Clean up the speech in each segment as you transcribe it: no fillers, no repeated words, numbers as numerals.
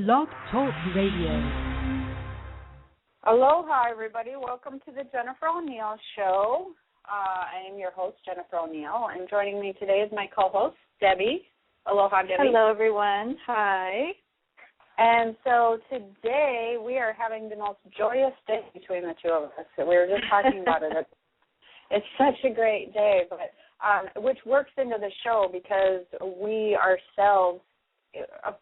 Blog Talk Radio. Aloha, everybody. Welcome to the Jennifer O'Neill Show. I am your host, Jennifer O'Neill, and joining me today is my co-host, Debbie. Aloha, Debbie. Hello, everyone. Hi. And so today we are having the most joyous day between the two of us. We were just talking about it. It's such a great day, but which works into the show because we ourselves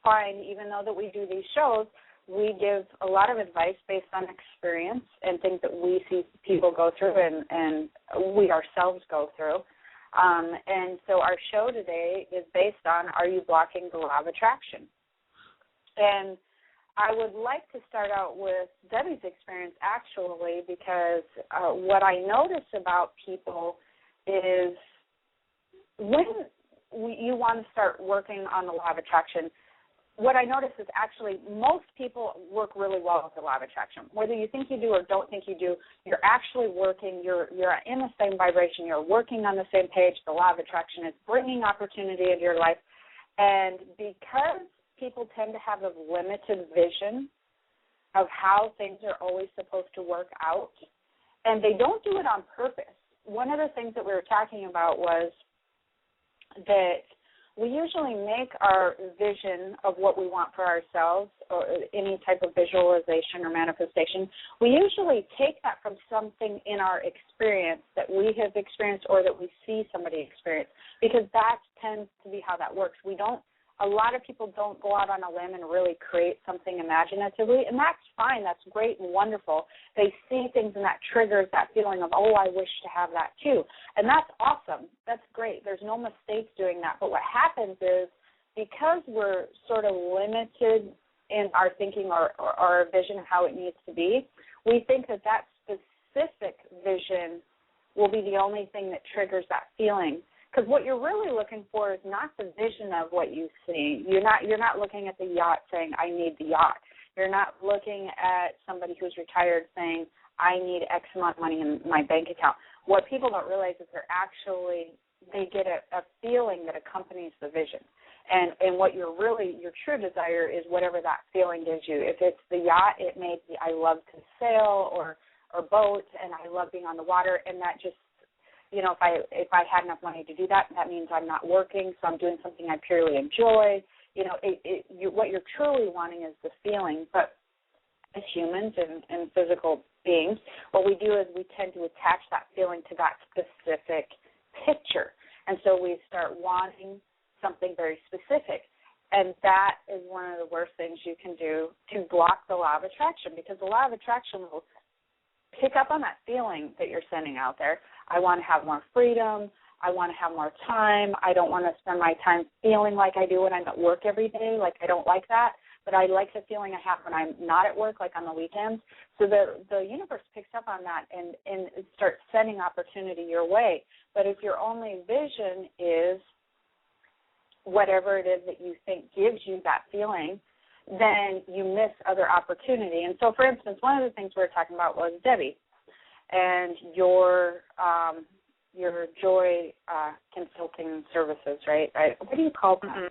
find, even though that we do these shows, we give a lot of advice based on experience and things that we see people go through and we ourselves go through. And so our show today is based on, are you blocking the law of attraction? And I would like to start out with Debbie's experience, actually, because what I notice about people is when you want to start working on the law of attraction, what I notice is actually most people work really well with the law of attraction. Whether you think you do or don't think you do, you're actually working, you're in the same vibration, you're working on the same page. The law of attraction is bringing opportunity into your life. And because people tend to have a limited vision of how things are always supposed to work out, and they don't do it on purpose. One of the things that we were talking about was that we usually make our vision of what we want for ourselves or any type of visualization or manifestation, we usually take that from something in our experience that we have experienced or that we see somebody experience, because that tends to be how that works. A lot of people don't go out on a limb and really create something imaginatively, and that's fine. That's great and wonderful. They see things and that triggers that feeling of, oh, I wish to have that too. And that's awesome. That's great. There's no mistakes doing that. But what happens is because we're sort of limited in our thinking or our vision of how it needs to be, we think that that specific vision will be the only thing that triggers that feeling. Because what you're really looking for is not the vision of what you see. You're not looking at the yacht saying, I need the yacht. You're not looking at somebody who's retired saying, I need X amount of money in my bank account. What people don't realize is they get a feeling that accompanies the vision. And what your true desire is whatever that feeling gives you. If it's the yacht, it may be I love to sail or boat and I love being on the water, and that just, if I had enough money to do that, that means I'm not working, so I'm doing something I purely enjoy. What you're truly wanting is the feeling. But as humans and physical beings, what we do is we tend to attach that feeling to that specific picture. And so we start wanting something very specific. And that is one of the worst things you can do to block the law of attraction, because the law of attraction will pick up on that feeling that you're sending out there. I want to have more freedom. I want to have more time. I don't want to spend my time feeling like I do when I'm at work every day. Like, I don't like that. But I like the feeling I have when I'm not at work, like on the weekends. So the universe picks up on that and starts sending opportunity your way. But if your only vision is whatever it is that you think gives you that feeling, then you miss other opportunity. And so, for instance, one of the things we were talking about was Debbie and your Joy Consulting Services, right? What do you call that? Mm-hmm.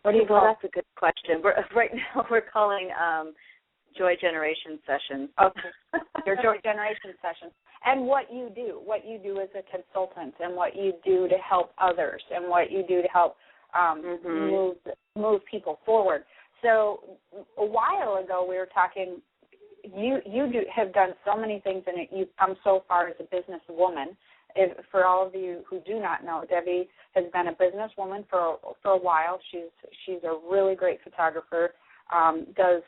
What do you call? Well, that's a good question. Right now we're calling Joy Generation Sessions. Okay, your Joy Generation Sessions. And what you do as a consultant, and what you do to help others, and what you do to help move people forward. So a while ago we were talking, you have done so many things, and you've come so far as a businesswoman. For all of you who do not know, Debbie has been a businesswoman for a while. She's a really great photographer, does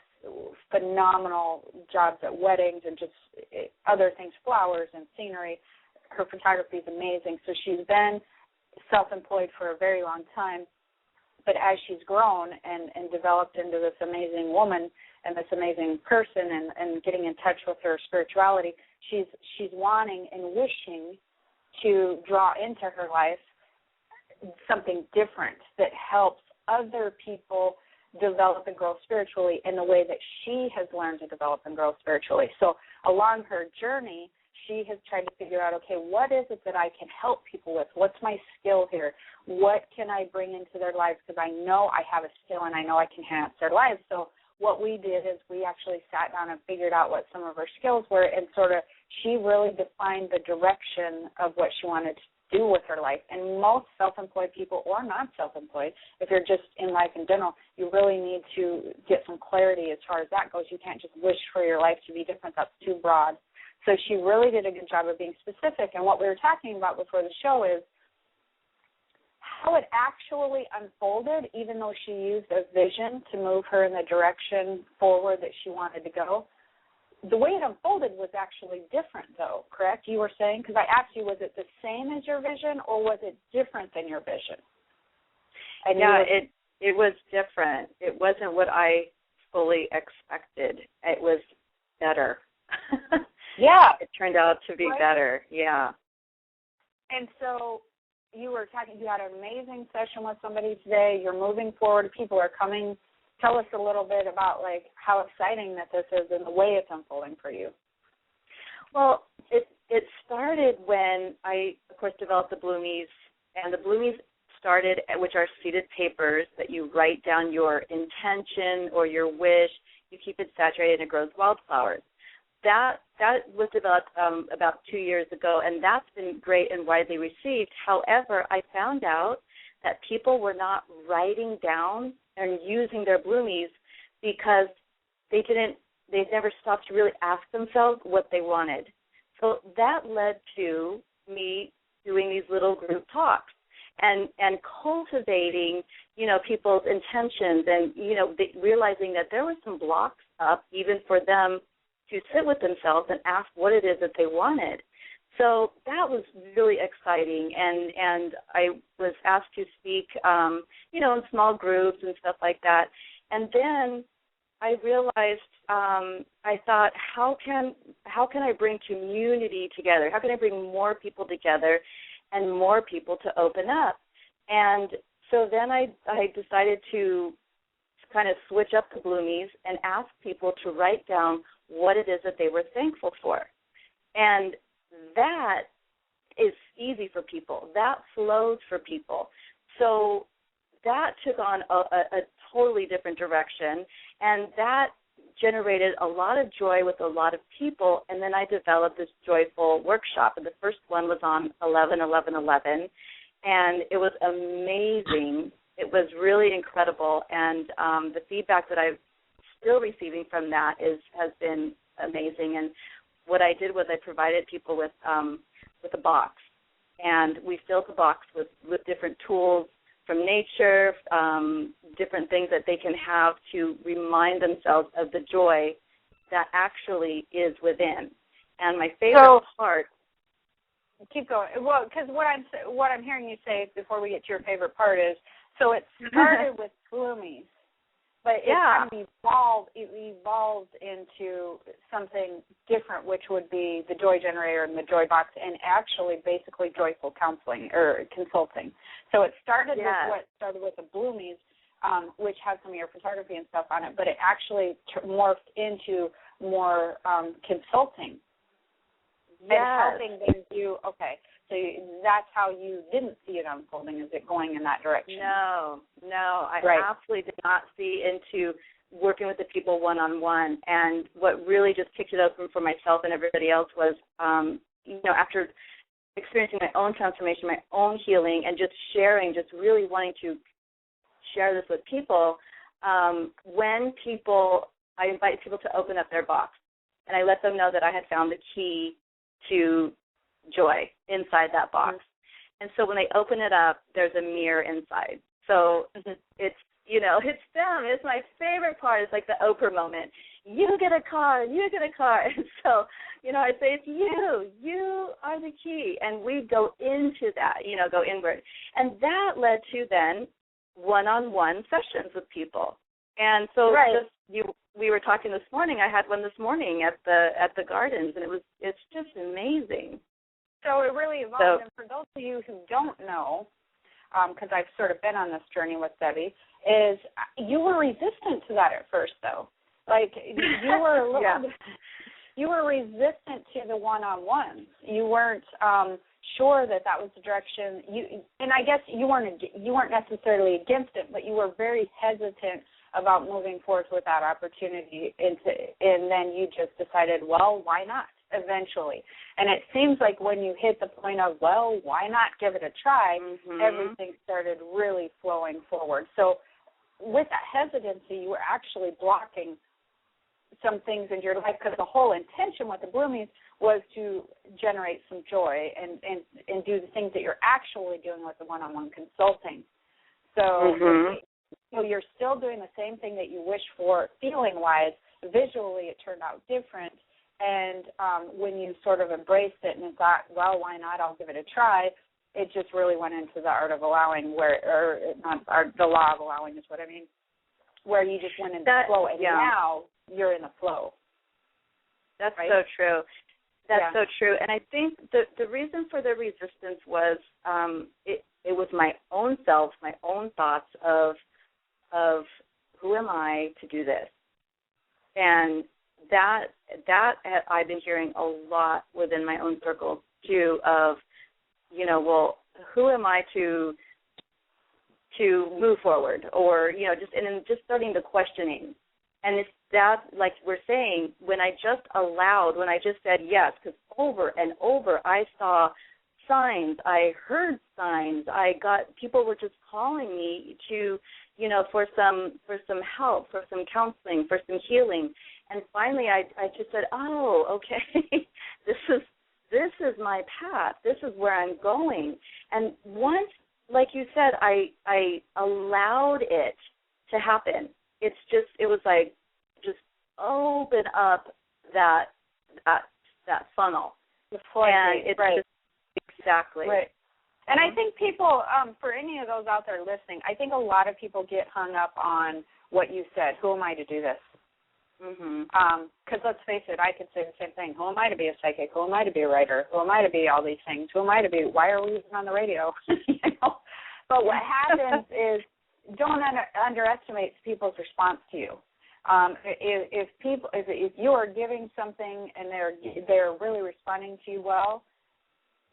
phenomenal jobs at weddings and just other things, flowers and scenery. Her photography is amazing. So she's been self-employed for a very long time. But as she's grown and developed into this amazing woman and this amazing person and getting in touch with her spirituality, she's wanting and wishing to draw into her life something different that helps other people develop and grow spiritually in the way that she has learned to develop and grow spiritually. So along her journey, she has tried to figure out, okay, what is it that I can help people with? What's my skill here? What can I bring into their lives? Because I know I have a skill and I know I can enhance their lives. So what we did is we actually sat down and figured out what some of her skills were, and sort of she really defined the direction of what she wanted to do with her life. And most self-employed people, or not self-employed, if you're just in life in general, you really need to get some clarity as far as that goes. You can't just wish for your life to be different. That's too broad. So she really did a good job of being specific. And what we were talking about before the show is how it actually unfolded, even though she used a vision to move her in the direction forward that she wanted to go. The way it unfolded was actually different, though, correct? You were saying, because I asked you, was it the same as your vision, or was it different than your vision? And yeah, it was different. It wasn't what I fully expected. It was better. Yeah. It turned out to be better, yeah. And so you were talking, you had an amazing session with somebody today. You're moving forward. People are coming. Tell us a little bit about, like, how exciting that this is and the way it's unfolding for you. Well, it started when I, of course, developed the Bloomies, and the Bloomies started, which are seeded papers that you write down your intention or your wish. You keep it saturated and it grows wildflowers. That was developed about 2 years ago, and that's been great and widely received. However, I found out that people were not writing down and using their Bloomies because they never stopped to really ask themselves what they wanted. So that led to me doing these little group talks and cultivating, people's intentions and, realizing that there were some blocks up even for them to sit with themselves and ask what it is that they wanted. So that was really exciting, and I was asked to speak, in small groups and stuff like that. And then I realized, I thought, how can I bring community together? How can I bring more people together and more people to open up? And so then I decided to kind of switch up the Bloomies and ask people to write down what it is that they were thankful for. And that is easy for people. That flows for people. So that took on a totally different direction, and that generated a lot of joy with a lot of people. And then I developed this joyful workshop, and the first one was on 11/11/11, and it was amazing. It was really incredible, and the feedback that I'm still receiving from that has been amazing. And what I did was I provided people with a box, and we filled the box with different tools from nature, different things that they can have to remind themselves of the joy that actually is within. And my favorite part. Keep going. Well, because what I'm hearing you say before we get to your favorite part is, so it started with Bloomies, but it kind of evolved into something different, which would be the Joy Generator and the Joy Box, and actually basically joyful counseling or consulting. So it started with the Bloomies, which has some of your photography and stuff on it, but it actually morphed into more consulting. Yes. And helping them do, so that's how you didn't see it unfolding, is it going in that direction? No, I absolutely did not see into working with the people one-on-one. And what really just kicked it open for myself and everybody else was, after experiencing my own transformation, my own healing, and just sharing, just really wanting to share this with people, I invite people to open up their box, and I let them know that I had found the key to joy inside that box. And so when they open it up, there's a mirror inside. So it's them. It's my favorite part. It's like the Oprah moment. You get a car. And so, I say, it's you. You are the key. And we go into that, go inward. And that led to then one-on-one sessions with people. And so we were talking this morning. I had one this morning at the gardens, and it's just amazing. So it really evolved. And for those of you who don't know, because I've sort of been on this journey with Debbie, is you were resistant to that at first, though. Like, you were a little bit. you were resistant to the one-on-ones. You weren't sure that was the direction and I guess you weren't necessarily against it, but you were very hesitant about moving forward with that opportunity, and then you just decided, well, why not eventually? And it seems like when you hit the point of, well, why not give it a try, everything started really flowing forward. So with that hesitancy, you were actually blocking some things in your life, because the whole intention with the Bloomies was to generate some joy and do the things that you're actually doing with the one-on-one consulting. So, so you're still doing the same thing that you wish for feeling-wise. Visually, it turned out different. And when you sort of embraced it and thought, well, why not? I'll give it a try. It just really went into the art of allowing, the law of allowing is what I mean, where you just went into the flow, and now you're in the flow. That's right? So true. That's so true. And I think the reason for the resistance was it was my own self, my own thoughts of who am I to do this? And that I've been hearing a lot within my own circle too, of, well, who am I to move forward, or, just starting the questioning. And it's that, like we're saying, when I just said yes, because over and over I saw signs, I heard signs, people were just calling me to, for some help, for some counseling, for some healing. And finally I just said, oh, okay, this is my path. This is where I'm going. And once, like you said, I allowed it to happen. It was like, just open up that funnel. And it's exactly. Right. And I think people, for any of those out there listening, I think a lot of people get hung up on what you said. Who am I to do this? Because let's face it, I could say the same thing. Who am I to be a psychic? Who am I to be a writer? Who am I to be all these things? Who am I to be? Why are we even on the radio? But what happens is, don't underestimate people's response to you. If you are giving something and they're really responding to you well,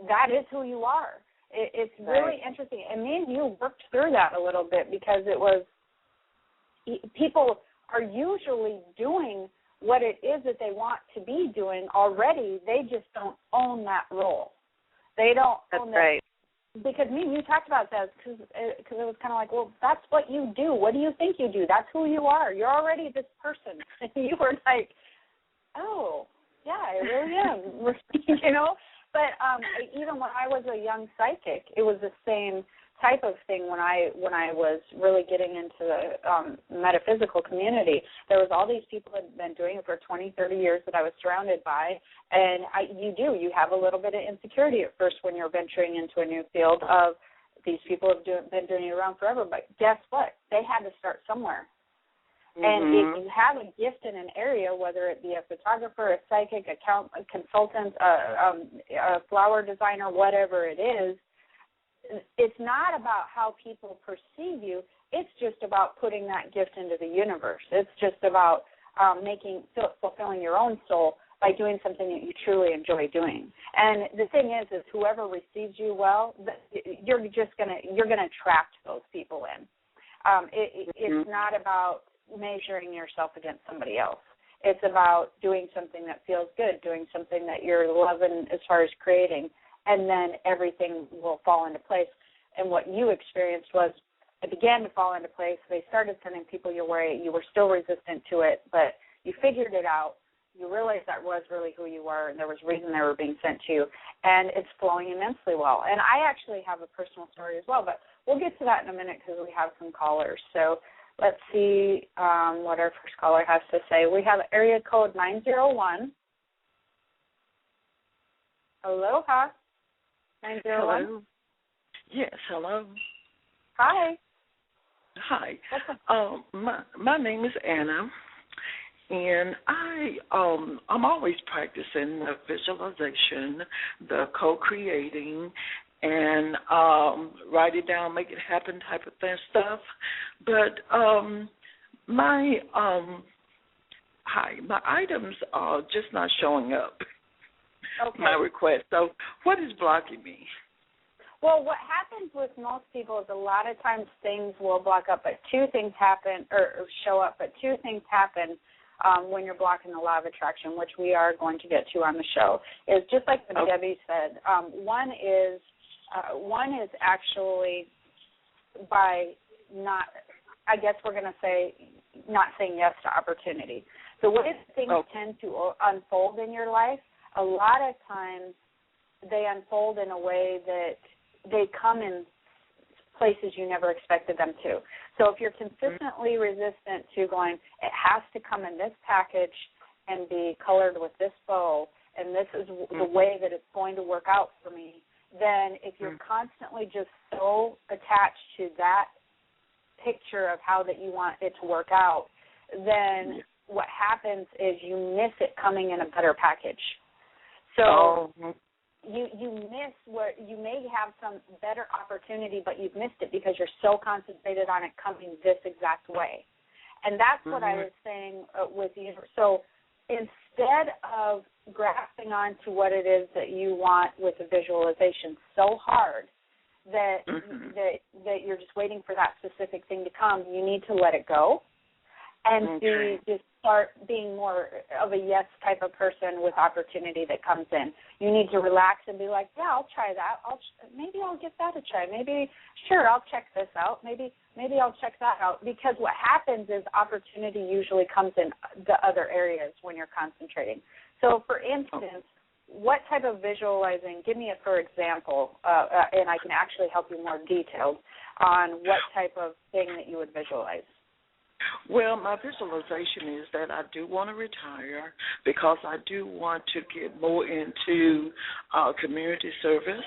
that is who you are. It's really interesting. And me and you worked through that a little bit, because it was, people are usually doing what it is that they want to be doing already. They just don't own that role. They don't own that. Right. Because me and you talked about that, because it was kind of like, well, that's what you do. What do you think you do? That's who you are. You're already this person. And you were like, oh, yeah, I really am. But even when I was a young psychic, it was the same type of thing when I was really getting into the metaphysical community. There was all these people that had been doing it for 20, 30 years that I was surrounded by, and you have a little bit of insecurity at first when you're venturing into a new field of these people have been doing it around forever, but guess what? They had to start somewhere. And if you have a gift in an area, whether it be a photographer, a psychic, a consultant, a flower designer, whatever it is, it's not about how people perceive you. It's just about putting that gift into the universe. It's just about fulfilling your own soul by doing something that you truly enjoy doing. And the thing is whoever receives you well, you're gonna attract those people in. It's not about measuring yourself against somebody else. It's about doing something that feels good, doing something that you're loving as far as creating, and then everything will fall into place. And what you experienced was it began to fall into place. They started sending people your way. You were still resistant to it, but you figured it out. You realized that was really who you were, and there was reason they were being sent to you, and it's flowing immensely well. And I actually have a personal story as well, but we'll get to that in a minute because we have some callers. So let's see what our first caller has to say. We have area code 901. Aloha. 901. Hello. Yes, hello. Hi. Hi. My name is Anna, and I'm always practicing the visualization, the co-creating, and write it down, make it happen type of stuff. But hi. My items are just not showing up. Okay. My request. So what is blocking me? Well, what happens with most people is a lot of times things will block up, but two things happen, or show up, but two things happen when you're blocking the law of attraction, which we are going to get to on the show. Is just like what Debbie said. One is actually by not, I guess we're going to say, not saying yes to opportunity. The way that things tend to unfold in your life, a lot of times they unfold in a way that they come in places you never expected them to. So if you're consistently resistant to going, it has to come in this package and be colored with this bow, and this is the way that it's going to work out for me, then if you're constantly just so attached to that picture of how that you want it to work out, then what happens is you miss it coming in a better package. So you miss where you may have some better opportunity, but you've missed it because you're so concentrated on it coming this exact way. And that's what I was saying with you. So instead of grasping onto what it is that you want with the visualization so hard that you're just waiting for that specific thing to come, you need to let it go and just start being more of a yes type of person with opportunity that comes in. You need to relax and be like, yeah, I'll try that. Maybe I'll give that a try. Sure, I'll check this out. Maybe I'll check that out. Because what happens is opportunity usually comes in the other areas when you're concentrating. So, for instance, what type of visualizing, give me a for example, and I can actually help you more detailed on what type of thing that you would visualize. Well, my visualization is that I do want to retire because I do want to get more into community service,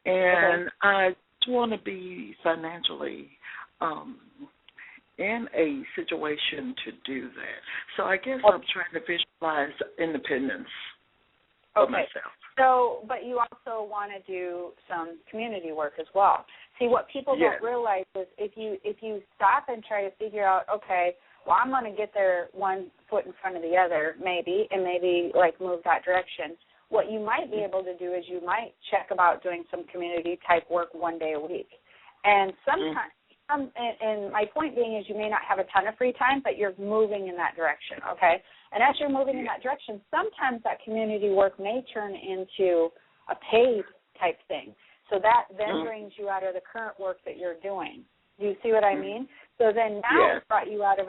and I want to be financially in a situation to do that. So I guess I'm trying to visualize independence for myself. So, but you also want to do some community work as well. See, what people don't realize is if you stop and try to figure out, okay, well, I'm going to get there one foot in front of the other, maybe, and maybe like move that direction. What you might be able to do is you might check about doing some community type work one day a week, and sometimes. And my point being is you may not have a ton of free time, but you're moving in that direction, okay? And as you're moving in that direction, sometimes that community work may turn into a paid type thing. So that then brings you out of the current work that you're doing. Do you see what I mean? So then now it's brought you out of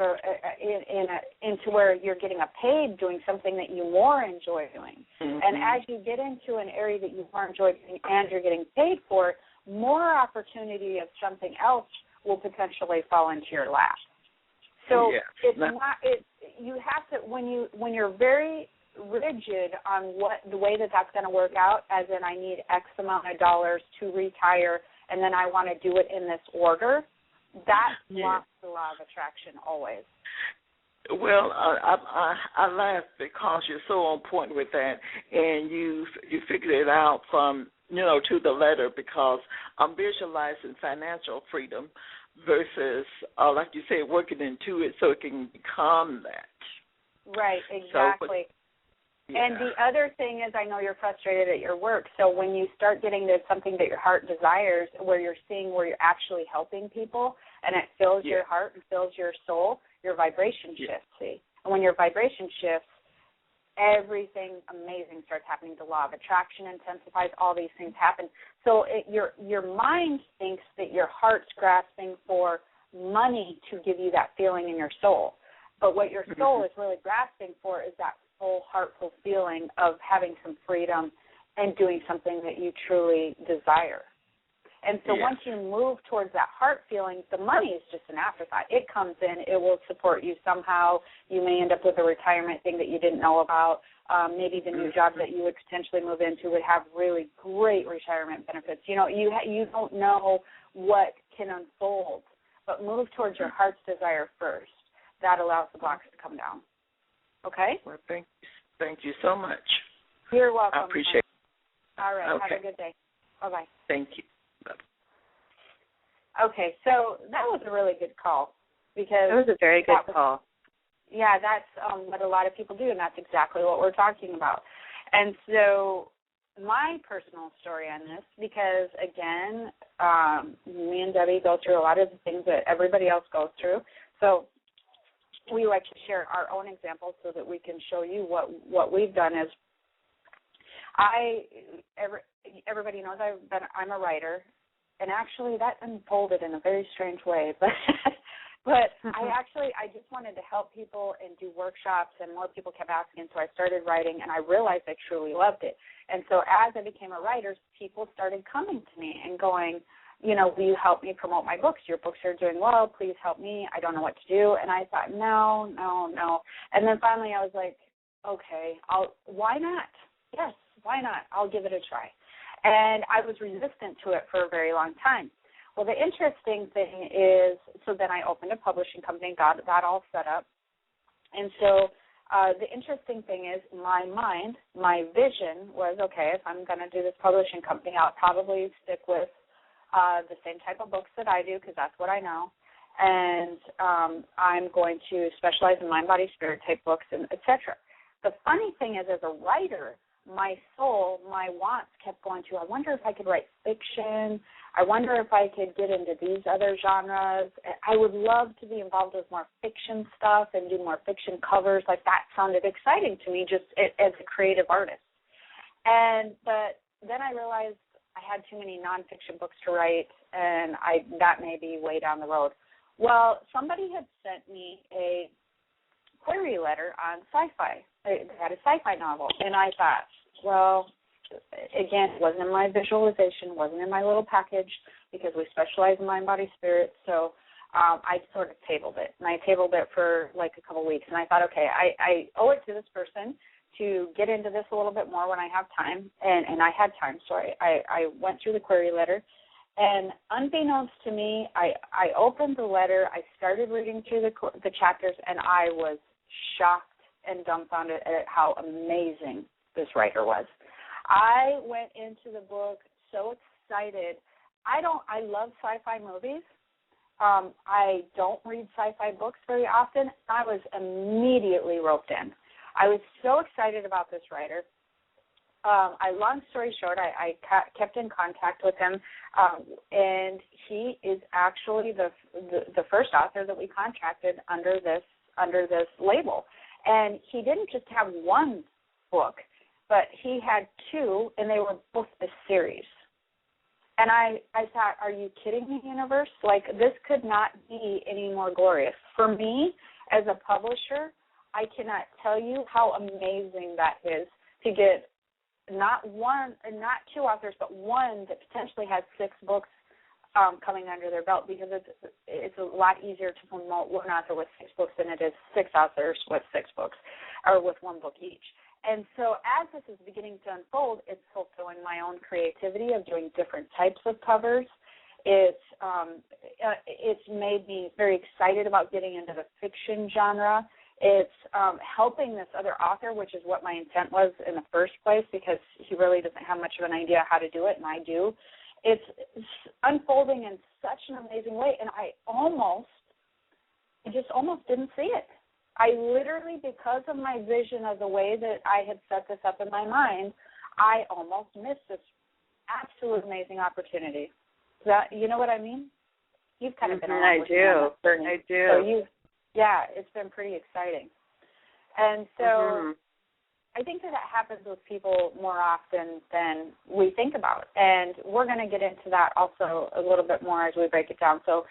into where you're getting a paid doing something that you more enjoy doing. And as you get into an area that you more enjoy doing and you're getting paid for it, more opportunity of something else will potentially fall into your lap. So it's not. You have to when you're very rigid on the way that's going to work out, as in I need X amount of dollars to retire, and then I want to do it in this order. That blocks the law of attraction always. Well, I laugh because you're so on point with that, and you figured it out from to the letter, because I'm visualizing financial freedom versus, like you say, working into it so it can become that. Right, exactly. And the other thing is, I know you're frustrated at your work, so when you start getting to something that your heart desires, where you're seeing where you're actually helping people, and it fills your heart and fills your soul, your vibration shifts, see? And when your vibration shifts, everything amazing starts happening. The law of attraction intensifies. All these things happen. So your mind thinks that your heart's grasping for money to give you that feeling in your soul. But what your soul is really grasping for is that full, heartful feeling of having some freedom and doing something that you truly desire. And so once you move towards that heart feeling, the money is just an afterthought. It comes in. It will support you somehow. You may end up with a retirement thing that you didn't know about. Maybe the new job that you would potentially move into would have really great retirement benefits. You don't know what can unfold, but move towards your heart's desire first. That allows the blocks to come down. Okay? Well, thank you so much. You're welcome. I appreciate it. All right. Okay. Have a good day. Bye-bye. Thank you. Okay, so that was a really good call, because it was a very good call. Yeah, that's what a lot of people do, and that's exactly what we're talking about. And so my personal story on this, because, again, me and Debbie go through a lot of the things that everybody else goes through. So we like to share our own examples so that we can show you what we've done. Is everybody knows I'm a writer, and actually that unfolded in a very strange way, but I just wanted to help people and do workshops, and more people kept asking, so I started writing, and I realized I truly loved it. And so as I became a writer, people started coming to me and going, will you help me promote my books? Your books are doing well. Please help me. I don't know what to do. And I thought, no. And then finally I was like, okay, why not? Yes, why not? I'll give it a try. And I was resistant to it for a very long time. Well, the interesting thing is, so then I opened a publishing company, got that all set up. And so the interesting thing is, in my mind, my vision was, okay, if I'm going to do this publishing company, I'll probably stick with the same type of books that I do, because that's what I know. And I'm going to specialize in mind, body, spirit type books, and et cetera. The funny thing is, as a writer, my soul, my wants kept going to, I wonder if I could write fiction. I wonder if I could get into these other genres. I would love to be involved with more fiction stuff and do more fiction covers. Like, that sounded exciting to me just as a creative artist. But then I realized I had too many nonfiction books to write, and that may be way down the road. Well, somebody had sent me a query letter on sci-fi. They had a sci-fi novel, and I thought, well, again, it wasn't in my visualization, wasn't in my little package, because we specialize in mind, body, spirit. So I sort of tabled it, and I tabled it for like a couple of weeks. And I thought, okay, I owe it to this person to get into this a little bit more when I have time, and I had time. So I went through the query letter, and unbeknownst to me, I opened the letter, I started reading through the chapters, and I was shocked and dumbfounded at how amazing this writer was. I went into the book so excited. I love sci-fi movies. I don't read sci-fi books very often. I was immediately roped in. I was so excited about this writer. Long story short, I kept in contact with him, and he is actually the first author that we contracted under this label. And he didn't just have one book, but he had two, and they were both a series. And I thought, are you kidding me, universe? Like, this could not be any more glorious. For me, as a publisher, I cannot tell you how amazing that is to get not two authors, but one that potentially has 6 books coming under their belt, because it's a lot easier to promote one author with 6 books than it is 6 authors with 6 books, or with 1 book each. And so as this is beginning to unfold, it's fulfilling my own creativity of doing different types of covers. It's made me very excited about getting into the fiction genre. It's helping this other author, which is what my intent was in the first place, because he really doesn't have much of an idea how to do it, and I do. It's unfolding in such an amazing way, and I just almost didn't see it. I literally, because of my vision of the way that I had set this up in my mind, I almost missed this absolute amazing opportunity. You know what I mean? You've kind of been around with me on this journey. I do. So it's been pretty exciting. And so I think that happens with people more often than we think about. And we're going to get into that also a little bit more as we break it down. So,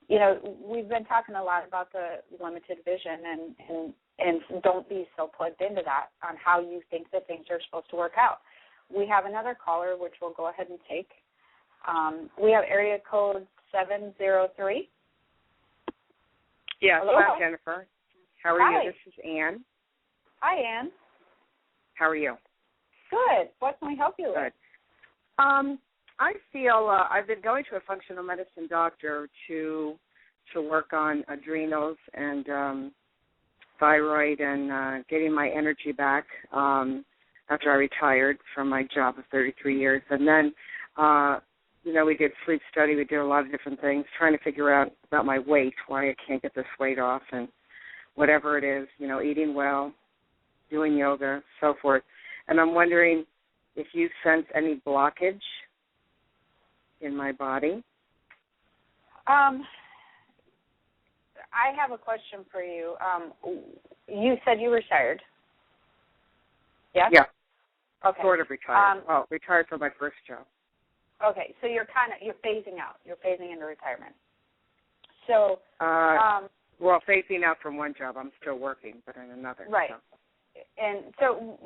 we've been talking a lot about the limited vision, and don't be so plugged into that on how you think that things are supposed to work out. We have another caller, which we'll go ahead and take. We have area code 703. Yes, hello. I'm Jennifer. How are Hi. you? This is Ann. Hi, Ann. How are you? Good. What can we help you with? Good. I feel I've been going to a functional medicine doctor to work on adrenals and thyroid and getting my energy back after I retired from my job of 33 years. And then, we did sleep study. We did a lot of different things, trying to figure out about my weight, why I can't get this weight off. And whatever it is, eating well, doing yoga, so forth. And I'm wondering if you sense any blockage in my body. I have a question for you. You said you retired. Yeah? Yeah. Okay. Sort of retired. Retired from my first job. Okay, so you're phasing out. You're phasing into retirement. So, phasing out from one job. I'm still working, but in another. Right. So. And so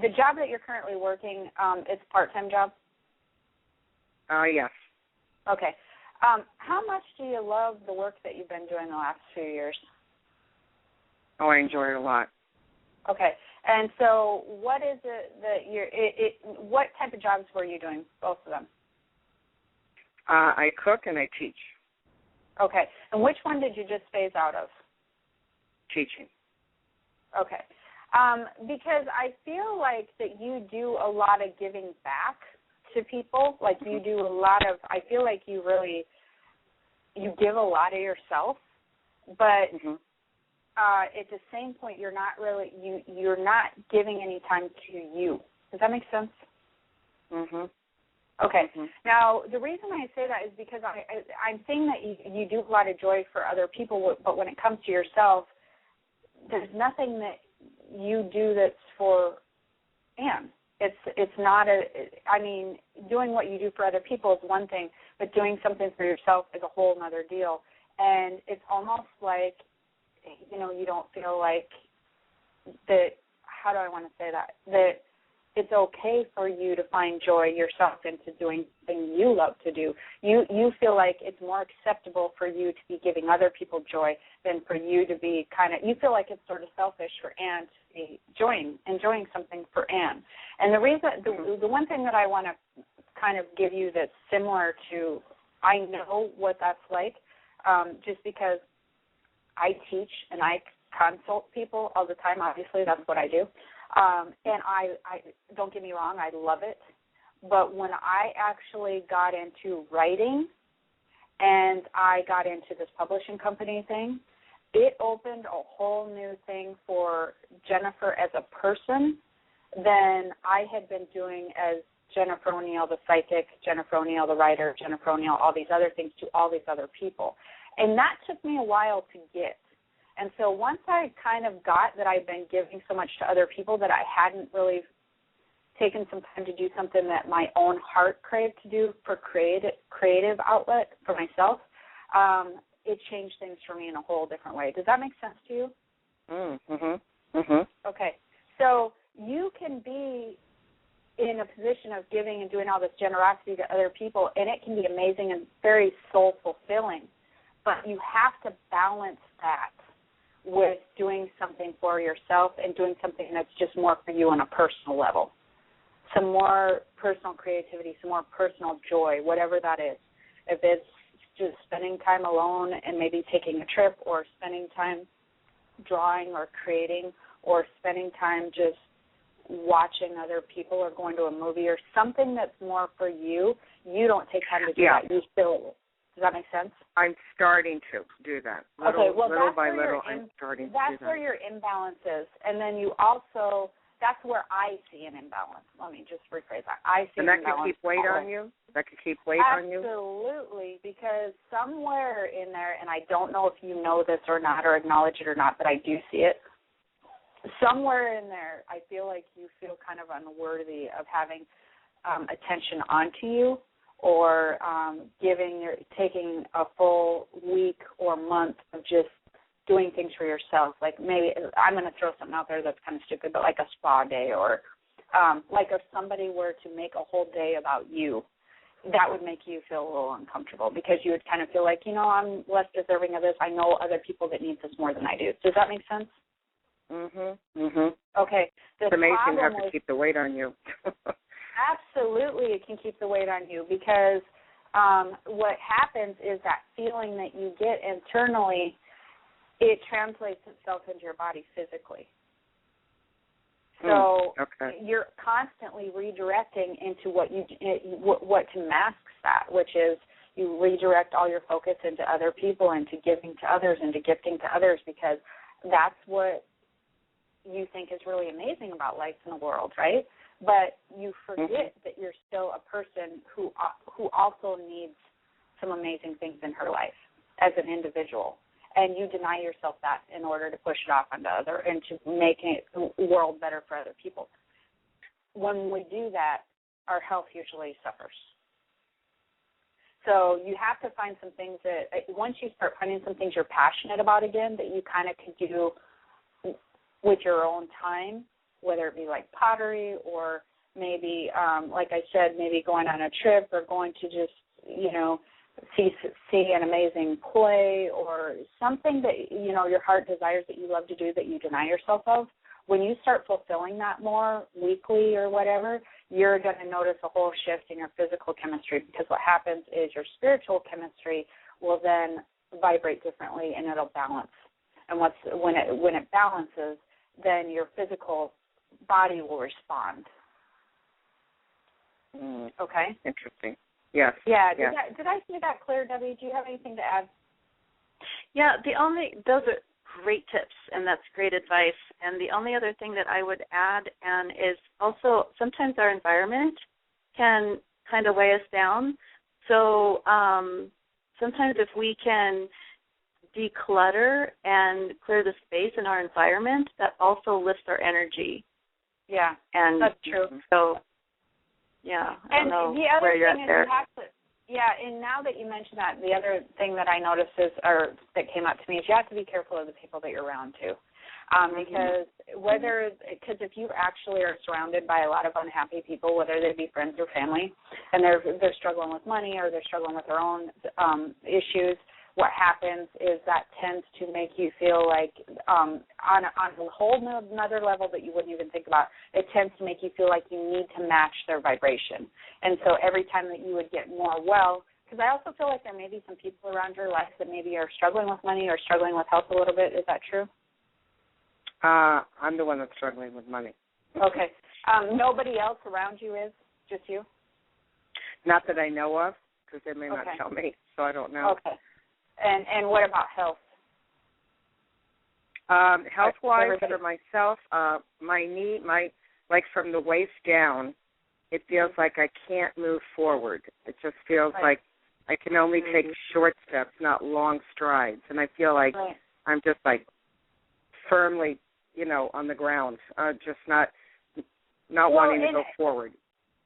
the job that you're currently working, it's a part-time job? Yes. Okay. How much do you love the work that you've been doing the last few years? Oh, I enjoy it a lot. Okay. And so what is it that what type of jobs were you doing, both of them? I cook and I teach. Okay. And which one did you just phase out of? Teaching. Okay. Because I feel like that you do a lot of giving back to people. Like you do a lot of, I feel like you give a lot of yourself, but at the same point, you're not giving any time to you. Does that make sense? Mhm. Okay. Now, the reason I say that is because I'm saying that you do a lot of joy for other people, but when it comes to yourself, there's nothing that you do that's for Anne. It's not doing what you do for other people is one thing, but doing something for yourself is a whole other deal. And it's almost like, you don't feel like that, how do I want to say that it's okay for you to find joy yourself into doing things you love to do. You feel like it's more acceptable for you to be giving other people joy than for you to be you feel like it's sort of selfish for Anne to be enjoying something for Anne. And the reason, the one thing that I want to kind of give you that's similar to, I know what that's like, just because I teach and I consult people all the time. Obviously, that's what I do. And I don't get me wrong, I love it. But when I actually got into writing and I got into this publishing company thing, it opened a whole new thing for Jennifer as a person than I had been doing as Jennifer O'Neill, the psychic, Jennifer O'Neill, the writer, Jennifer O'Neill, all these other things to all these other people. And that took me a while to get. And so once I kind of got that I've been giving so much to other people that I hadn't really taken some time to do something that my own heart craved to do for creative outlet for myself, it changed things for me in a whole different way. Does that make sense to you? Okay. So you can be in a position of giving and doing all this generosity to other people, and it can be amazing and very soul-fulfilling. But you have to balance that with doing something for yourself and doing something that's just more for you on a personal level. Some more personal creativity, some more personal joy, whatever that is. If it's just spending time alone and maybe taking a trip, or spending time drawing or creating, or spending time just watching other people or going to a movie or something that's more for you, you don't take time to do that. You still. Does that make sense? I'm starting to do that. Little by little, I'm starting to do that. That's where your imbalance is. And then you also, that's where I see an imbalance. Let me just rephrase that. I see an imbalance. And that could keep weight on you? That could keep weight on you? Absolutely, because somewhere in there, and I don't know if you know this or not or acknowledge it or not, but I do see it. Somewhere in there, I feel like you feel kind of unworthy of having attention onto you, or taking a full week or month of just doing things for yourself. Like maybe, I'm going to throw something out there that's kind of stupid, but like a spa day, or like if somebody were to make a whole day about you, that would make you feel a little uncomfortable, because you would kind of feel like, I'm less deserving of this. I know other people that need this more than I do. Does that make sense? Okay. It's amazing how to keep the weight on you. Absolutely, it can keep the weight on you, because what happens is that feeling that you get internally, it translates itself into your body physically. So you're constantly redirecting into what to mask that, which is you redirect all your focus into other people, into giving to others, into gifting to others, because that's what you think is really amazing about life in the world, right? But you forget that you're still a person who also needs some amazing things in her life as an individual. And you deny yourself that in order to push it off onto other and to make the world better for other people. When we do that, our health usually suffers. So you have to find some things that, once you start finding some things you're passionate about again, that you kind of can do with your own time, whether it be like pottery or maybe, like I said, maybe going on a trip or going to just, see an amazing play or something that, your heart desires that you love to do that you deny yourself of. When you start fulfilling that more weekly or whatever, you're going to notice a whole shift in your physical chemistry, because what happens is your spiritual chemistry will then vibrate differently and it'll balance. And when it balances, then your physical body will respond. Okay? Interesting. Yes. Yeah. Did I say that clear, Debbie? Do you have anything to add? Yeah, those are great tips, and that's great advice. And the only other thing that I would add is also sometimes our environment can kind of weigh us down. So sometimes if we can declutter and clear the space in our environment, that also lifts our energy. Yeah, and that's true. So, yeah, I don't know where you're at there. And now that you mention that, the other thing that I noticed that came up to me is you have to be careful of the people that you're around too. Because if you actually are surrounded by a lot of unhappy people, whether they be friends or family, and they're struggling with money or they're struggling with their own issues, what happens is that tends to make you feel like on a whole another level that you wouldn't even think about, it tends to make you feel like you need to match their vibration. And so every time that you would get more because I also feel like there may be some people around your life that maybe are struggling with money or struggling with health a little bit. Is that true? I'm the one that's struggling with money. Okay. Nobody else around you is? Just you? Not that I know of, because they may not tell me, so I don't know. Okay. And what about health? Health-wise, for myself, my knee, like from the waist down, it feels like I can't move forward. It just feels like I can only take short steps, not long strides. And I feel like I'm just like firmly, on the ground, just not wanting to go forward.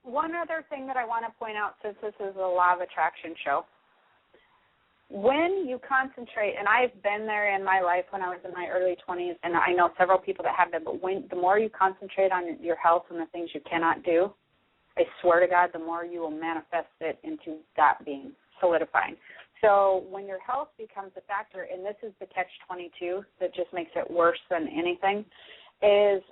One other thing that I want to point out, since this is a law of attraction show, when you concentrate, and I've been there in my life when I was in my early 20s, and I know several people that have been, but the more you concentrate on your health and the things you cannot do, I swear to God, the more you will manifest it into that being solidifying. So when your health becomes a factor, and this is the catch-22 that just makes it worse than anything, is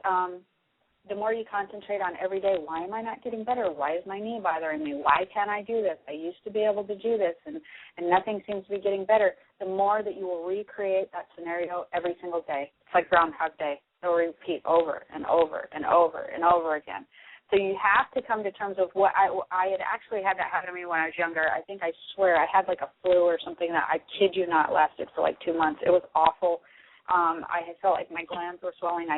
the more you concentrate on every day, why am I not getting better? Why is my knee bothering me? Why can't I do this? I used to be able to do this, and nothing seems to be getting better. The more that you will recreate that scenario every single day. It's like Groundhog Day. It'll repeat over and over and over and over again. So you have to come to terms with what I had actually had that happen to me when I was younger. I think I swear I had like a flu or something that, I kid you not, lasted for like 2 months. It was awful. I felt like my glands were swelling.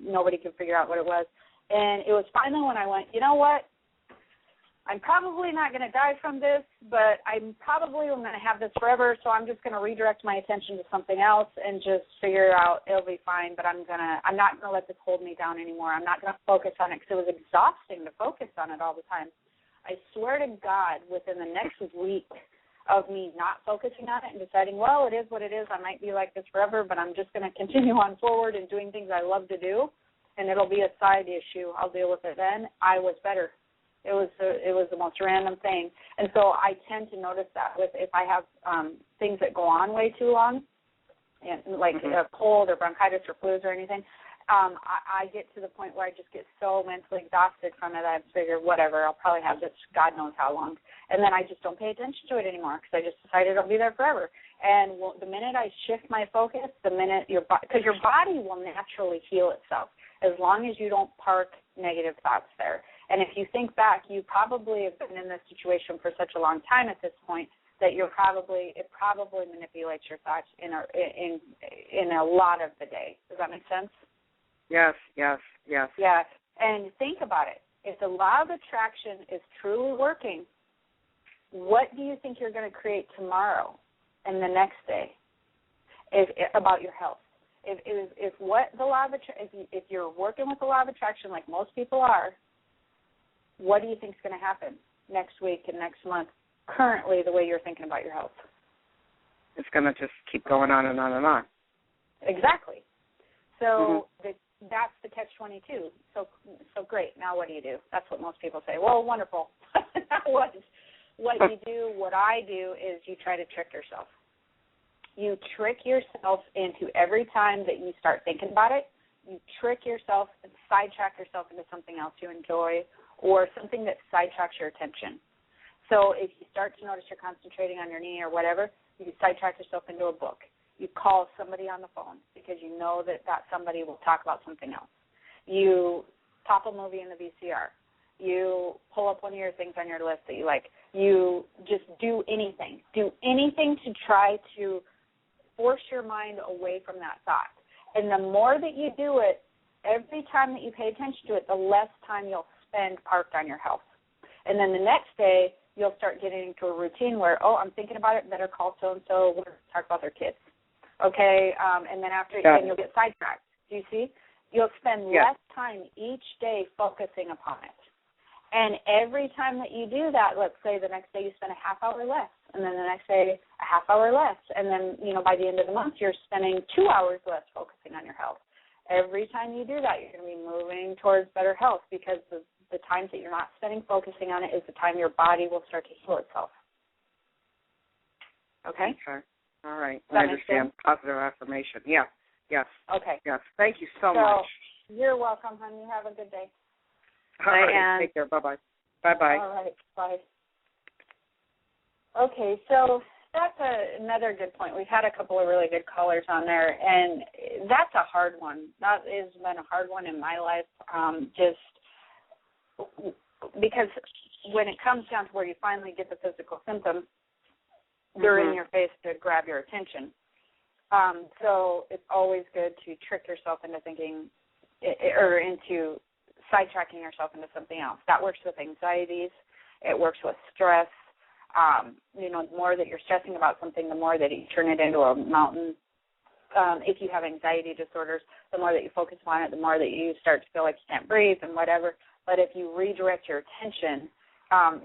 Nobody could figure out what it was. And it was finally when I went, you know what? I'm probably not going to die from this, but I'm probably going to have this forever, so I'm just going to redirect my attention to something else and just figure out it'll be fine, but I'm not going to let this hold me down anymore. I'm not going to focus on it because it was exhausting to focus on it all the time. I swear to God, within the next week of me not focusing on it and deciding, well, it is what it is. I might be like this forever, but I'm just going to continue on forward and doing things I love to do, and it'll be a side issue. I'll deal with it then. I was better. It was the most random thing. And so I tend to notice that if I have things that go on way too long, and like a cold or bronchitis or flus or anything, I get to the point where I just get so mentally exhausted from it, I figure, whatever, I'll probably have this God knows how long. And then I just don't pay attention to it anymore because I just decided it'll be there forever. And the minute I shift my focus, because your body will naturally heal itself as long as you don't park negative thoughts there. And if you think back, you probably have been in this situation for such a long time at this point that it probably manipulates your thoughts in a lot of the day. Does that make sense? Yes. Yeah. And think about it. If the law of attraction is truly working, what do you think you're going to create tomorrow and the next day about your health? If you're working with the law of attraction like most people are, what do you think is going to happen next week and next month? Currently, the way you're thinking about your health, it's going to just keep going on and on and on. Exactly. So that's the catch-22. So great. Now what do you do? That's what most people say. Well, wonderful. What you do, what I do, is you try to trick yourself. You trick yourself into every time that you start thinking about it, you trick yourself and sidetrack yourself into something else you enjoy or something that sidetracks your attention. So if you start to notice you're concentrating on your knee or whatever, you sidetrack yourself into a book. You call somebody on the phone because you know that somebody will talk about something else. You pop a movie in the VCR. You pull up one of your things on your list that you like. You just do anything. Do anything to try to force your mind away from that thought. And the more that you do it, every time that you pay attention to it, the less time you'll spend parked on your health. And then the next day, you'll start getting into a routine where, I'm thinking about it, better call so-and-so, we're going to talk about their kids. Okay, and then then you'll get sidetracked. Do you see? You'll spend less time each day focusing upon it. And every time that you do that, let's say the next day you spend a half hour less, and then the next day a half hour less, and then, by the end of the month you're spending 2 hours less focusing on your health. Every time you do that, you're going to be moving towards better health because the times that you're not spending focusing on it is the time your body will start to heal itself. Okay? All right. I understand. Positive affirmation. Yeah. Yes. Okay. Yes. Thank you so much. You're welcome, honey. Have a good day. All right. Take care. Bye-bye. Bye-bye. All right. Bye. Okay, so that's another good point. We've had a couple of really good callers on there, and that's a hard one. That has been a hard one in my life, just because when it comes down to where you finally get the physical symptoms, they're in your face to grab your attention. So it's always good to trick yourself into thinking or into sidetracking yourself into something else. That works with anxieties. It works with stress. The more that you're stressing about something, the more that you turn it into a mountain. If you have anxiety disorders, the more that you focus on it, the more that you start to feel like you can't breathe and whatever. But if you redirect your attention,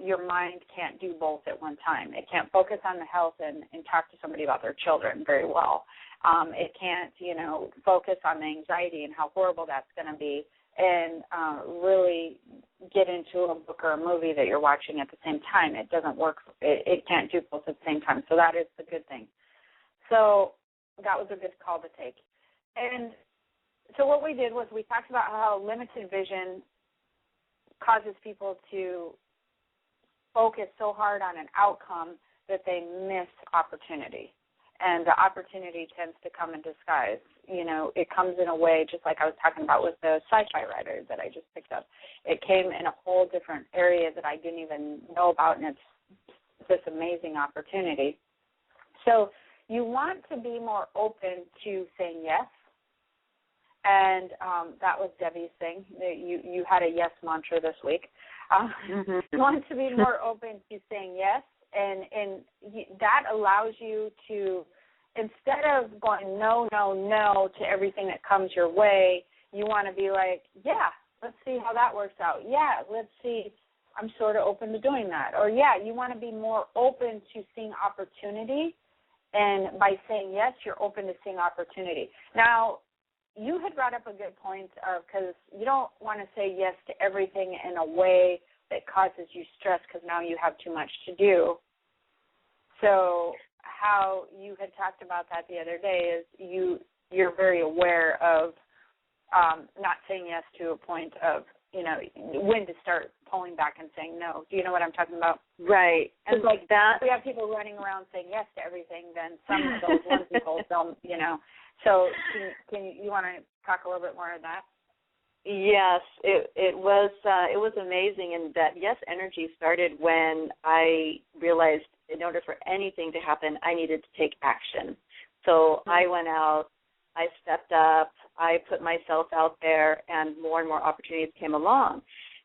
your mind can't do both at one time. It can't focus on the health and talk to somebody about their children very well. It can't, focus on the anxiety and how horrible that's going to be and really get into a book or a movie that you're watching at the same time. It doesn't work. It can't do both at the same time. So that is the good thing. So that was a good call to take. And so what we did was we talked about how limited vision causes people to focus so hard on an outcome that they miss opportunity. And the opportunity tends to come in disguise. It comes in a way, just like I was talking about with the sci-fi writer that I just picked up. It came in a whole different area that I didn't even know about, and it's this amazing opportunity. So you want to be more open to saying yes. And that was Debbie's thing. You had a yes mantra this week. You want to be more open to saying yes, and that allows you to, instead of going no, no, no to everything that comes your way, you want to be like, yeah, let's see how that works out. Yeah, let's see, I'm sort of open to doing that. Or, yeah, you want to be more open to seeing opportunity, and by saying yes, you're open to seeing opportunity. Now, you had brought up a good point because you don't want to say yes to everything in a way that causes you stress because now you have too much to do. So how you had talked about that the other day is you're very aware of not saying yes to a point of, when to start pulling back and saying no. Do you know what I'm talking about? Right. And like that, we have people running around saying yes to everything, then some of those one people don't, So can you want to talk a little bit more of that? Yes, it was amazing, and that yes energy started when I realized in order for anything to happen, I needed to take action. So I went out, I stepped up, I put myself out there, and more opportunities came along.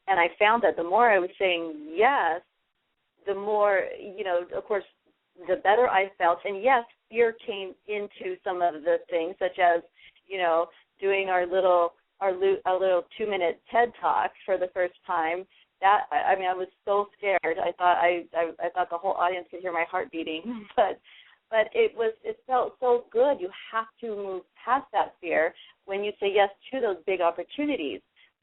And I found that the more I was saying yes, the more, of course, the better I felt. And yes, fear came into some of the things, such as, doing our little 2-minute TED Talk for the first time. That, I was so scared. I thought the whole audience could hear my heart beating, but it felt so good. You have to move past that fear when you say yes to those big opportunities.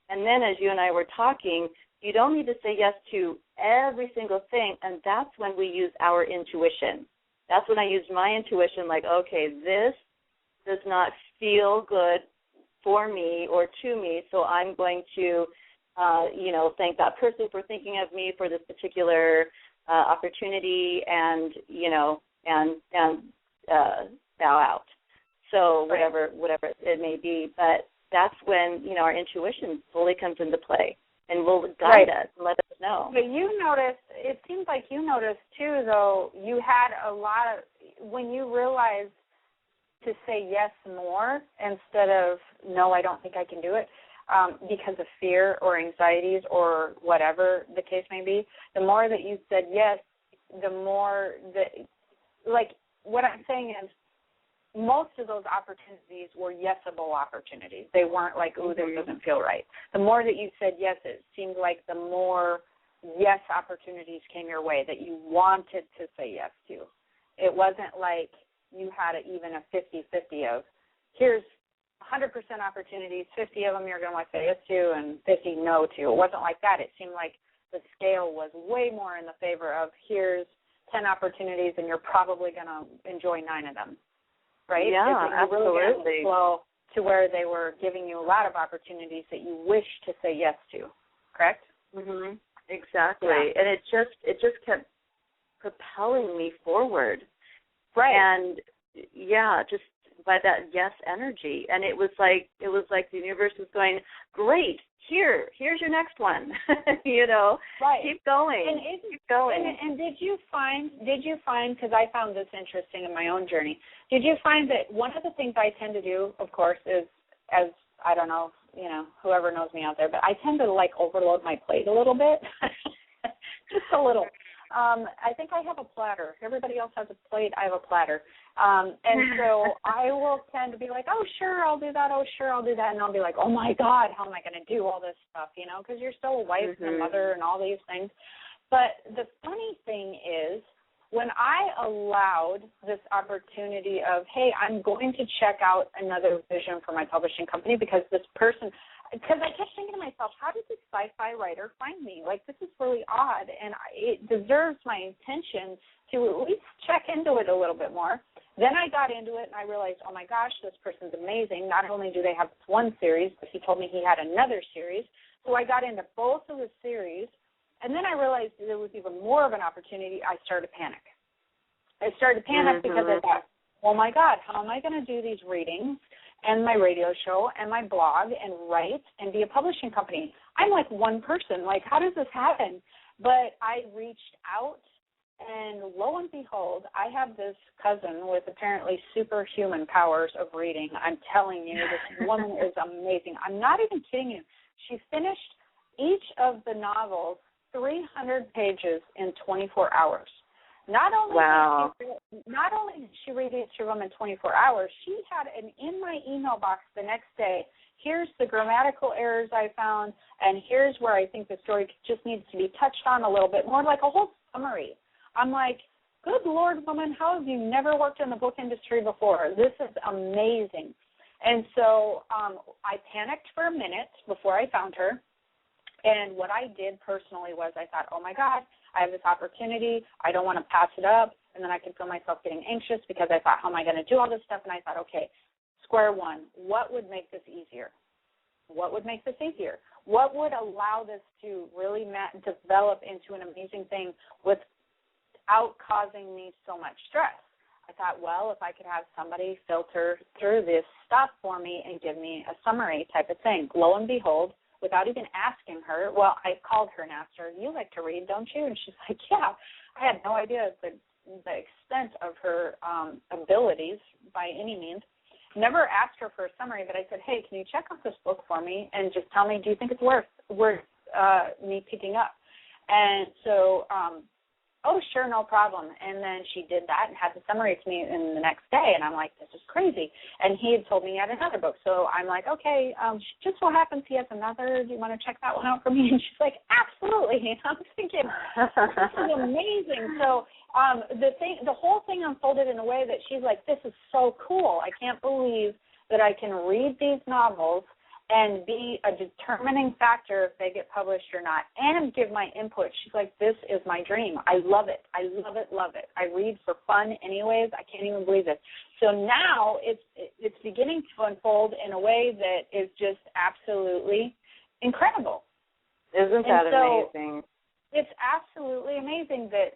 And then, as you and I were talking, you don't need to say yes to every single thing, and that's when we use our intuition. That's when I used my intuition, like, okay, this does not feel good for me or to me, so I'm going to, thank that person for thinking of me for this particular opportunity, and bow out. So whatever it may be, but that's when our intuition fully comes into play and will guide us and let us know. But it seems like you noticed too, though, you had a lot of, when you realized to say yes more instead of no, I don't think I can do it, because of fear or anxieties or whatever the case may be, the more that you said yes, the more that, like, what I'm saying is most of those opportunities were yesable opportunities. They weren't like, ooh, this doesn't feel right. The more that you said yes, it seemed like the more yes opportunities came your way that you wanted to say yes to. It wasn't like you had even a 50-50 of, here's 100% opportunities, 50 of them you're going to want to say yes to and 50 no to. It wasn't like that. It seemed like the scale was way more in the favor of, here's 10 opportunities and you're probably going to enjoy 9 of them, right? Yeah, absolutely. Really flow to where they were giving you a lot of opportunities that you wish to say yes to, correct? Mm-hmm. Exactly. Yeah. And it just kept propelling me forward. Right. And just by that yes energy. And it was like the universe was going, great, here's your next one. Right. Keep going. Keep going. And did you find, because I found this interesting in my own journey, did you find that one of the things I tend to do, of course, is, as I don't know, whoever knows me out there, but I tend to like overload my plate a little bit. Just a little. I think I have a platter. Everybody else has a plate. I have a platter. And so I will tend to be like, oh, sure, I'll do that. Oh, sure, I'll do that. And I'll be like, oh, my God, how am I going to do all this stuff, because you're still a wife and a mother and all these things. But the funny thing is, when I allowed this opportunity of, hey, I'm going to check out another vision for my publishing company because I kept thinking to myself, how did this sci-fi writer find me? Like, this is really odd, and it deserves my attention to at least check into it a little bit more. Then I got into it, and I realized, oh, my gosh, this person's amazing. Not only do they have this one series, but he told me he had another series. So I got into both of the series, and then I realized there was even more of an opportunity. I started to panic. Because I thought, oh, my God, how am I going to do these readings and my radio show and my blog and write and be a publishing company? I'm like one person. Like, how does this happen? But I reached out, and lo and behold, I have this cousin with apparently superhuman powers of reading. I'm telling you, this woman is amazing. I'm not even kidding you. She finished each of the novels 300 pages in 24 hours. Not only did she read each of them in 24 hours, she had in my email box the next day, here's the grammatical errors I found, and here's where I think the story just needs to be touched on a little bit more, like a whole summary. I'm like, good Lord, woman, how have you never worked in the book industry before? This is amazing. And so I panicked for a minute before I found her. And what I did personally was I thought, oh, my God, I have this opportunity. I don't want to pass it up. And then I could feel myself getting anxious because I thought, how am I going to do all this stuff? And I thought, okay, square one, what would make this easier? What would make this easier? What would allow this to really develop into an amazing thing without causing me so much stress? I thought, well, if I could have somebody filter through this stuff for me and give me a summary type of thing. Lo and behold, without even asking her, well, I called her and asked her, you like to read, don't you? And she's like, yeah. I had no idea the extent of her abilities by any means. Never asked her for a summary, but I said, hey, can you check out this book for me and just tell me, do you think it's worth me picking up? And so, oh, sure, no problem. And then she did that and had the summary to me in the next day, and I'm like, this is crazy. And he had told me he had another book. So I'm like, okay, just so happens he has another. Do you want to check that one out for me? And she's like, absolutely. And I'm thinking, this is amazing. So the whole thing unfolded in a way that she's like, this is so cool. I can't believe that I can read these novels and be a determining factor if they get published or not, and give my input. She's like, this is my dream. I love it. I love it, love it. I read for fun anyways. I can't even believe it. So now it's beginning to unfold in a way that is just absolutely incredible. Isn't that amazing? It's absolutely amazing that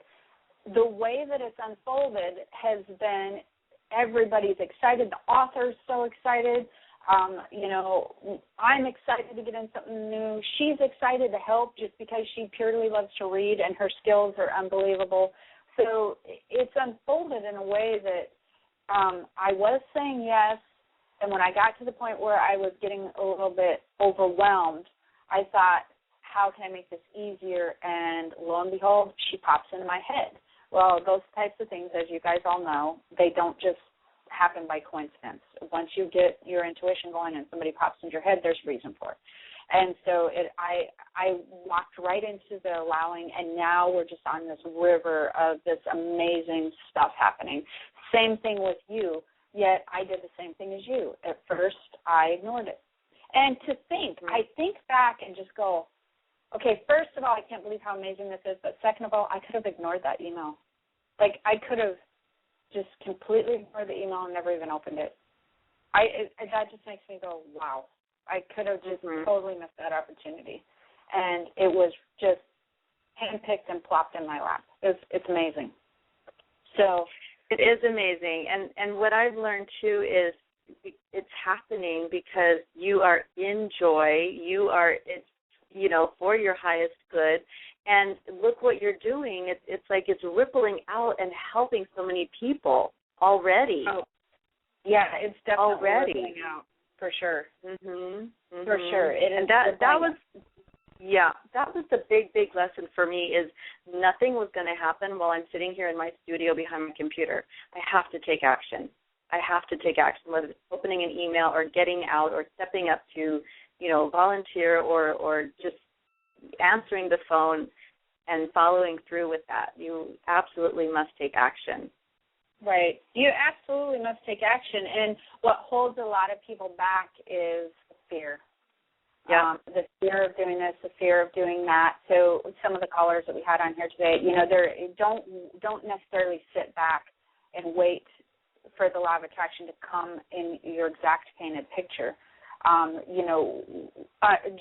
the way that it's unfolded has been, everybody's excited. The author's so excited. I'm excited to get in something new. She's excited to help just because she purely loves to read and her skills are unbelievable. So it's unfolded in a way that I was saying yes, and when I got to the point where I was getting a little bit overwhelmed, I thought, how can I make this easier? And lo and behold, she pops into my head. Well, those types of things, as you guys all know, they don't just happen by coincidence. Once you get your intuition going and somebody pops into your head, there's reason for it. And so I walked right into the allowing, and now we're just on this river of this amazing stuff happening. Same thing with you, yet I did the same thing as you. At first, I ignored it. And to think, I think back and just go, okay, first of all, I can't believe how amazing this is, but second of all, I could have ignored that email. Like, I could have just completely ignored the email and never even opened it. That just makes me go, wow. I could have just totally missed that opportunity. And it was just handpicked and plopped in my lap. It's amazing. So it is amazing. And what I've learned, too, is it's happening because you are in joy. It's for your highest good. And look what you're doing. It's like it's rippling out and helping so many people already. Oh, yeah, it's definitely already rippling out for sure. For sure. It and is that was the big lesson for me, is nothing was going to happen while I'm sitting here in my studio behind my computer. I have to take action. Whether it's opening an email or getting out or stepping up to, volunteer or just answering the phone and following through with that. You absolutely must take action. Right. You absolutely must take action. And what holds a lot of people back is fear. Yeah. The fear of doing this, the fear of doing that. So some of the callers that we had on here today, don't necessarily sit back and wait for the law of attraction to come in your exact painted picture.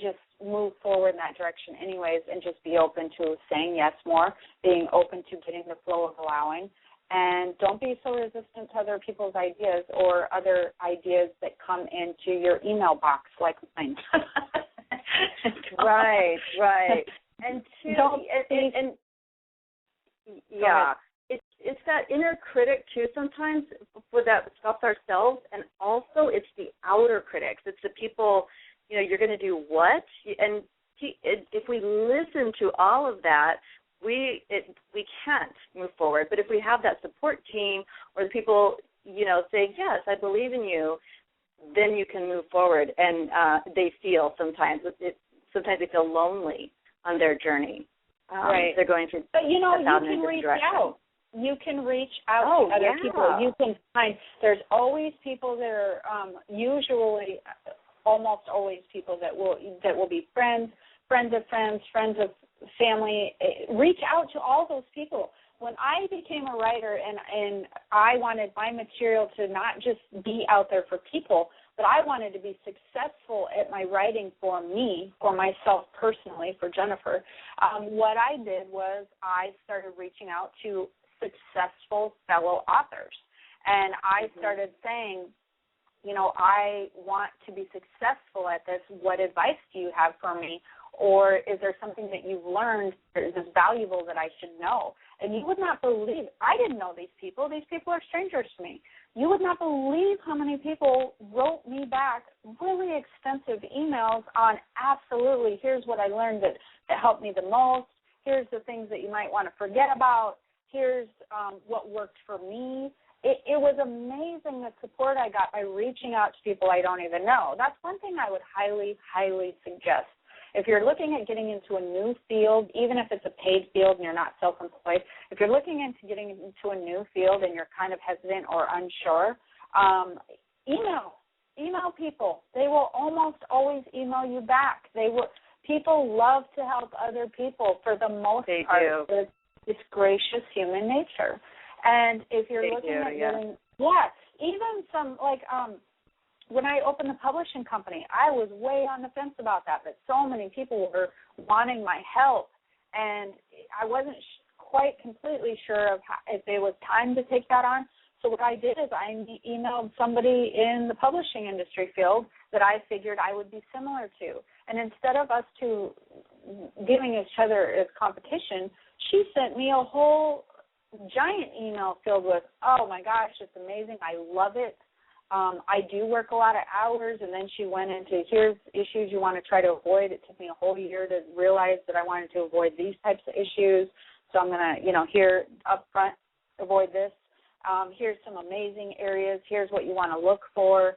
Just move forward in that direction anyways, and just be open to saying yes more, being open to getting the flow of allowing, and don't be so resistant to other people's ideas or other ideas that come into your email box like mine. Right. And it's that inner critic too sometimes that stops ourselves, and also it's the outer critics. It's the people, you're going to do what? And if we listen to all of that, we can't move forward. But if we have that support team or the people, saying, yes, I believe in you, then you can move forward. And they feel sometimes they feel lonely on their journey. Right. They're going through. But, you can reach out. You can reach out to other people. You can find, there's always people that are usually almost always people that will be friends of friends, friends of family. Reach out to all those people. When I became a writer and I wanted my material to not just be out there for people, but I wanted to be successful at my writing for me, for myself personally, for Jennifer, what I did was I started reaching out to successful fellow authors. And I started saying, I want to be successful at this. What advice do you have for me? or is there something that you've learned that is valuable that I should know? And you would not believe, I didn't know these people. These people are strangers to me. You would not believe how many people wrote me back really extensive emails on absolutely, here's what I learned that helped me the most. Here's the things that you might want to forget about. Here's what worked for me. It was amazing the support I got by reaching out to people I don't even know. That's one thing I would highly, highly suggest. If you're looking at getting into a new field, even if it's a paid field and you're not self-employed, if you're looking into getting into a new field and you're kind of hesitant or unsure, email people. They will almost always email you back. People love to help other people for the most part. It's gracious human nature. And if you're looking at getting, even some, like, when I opened the publishing company, I was way on the fence about that, but so many people were wanting my help, and I wasn't quite completely sure of if it was time to take that on. So what I did is I emailed somebody in the publishing industry field that I figured I would be similar to. And instead of us two giving each other as competition, she sent me a whole giant email filled with, oh, my gosh, it's amazing. I love it. I do work a lot of hours. And then she went into, here's issues you want to try to avoid. It took me a whole year to realize that I wanted to avoid these types of issues. So I'm going to, here up front, avoid this. Here's some amazing areas. Here's what you want to look for.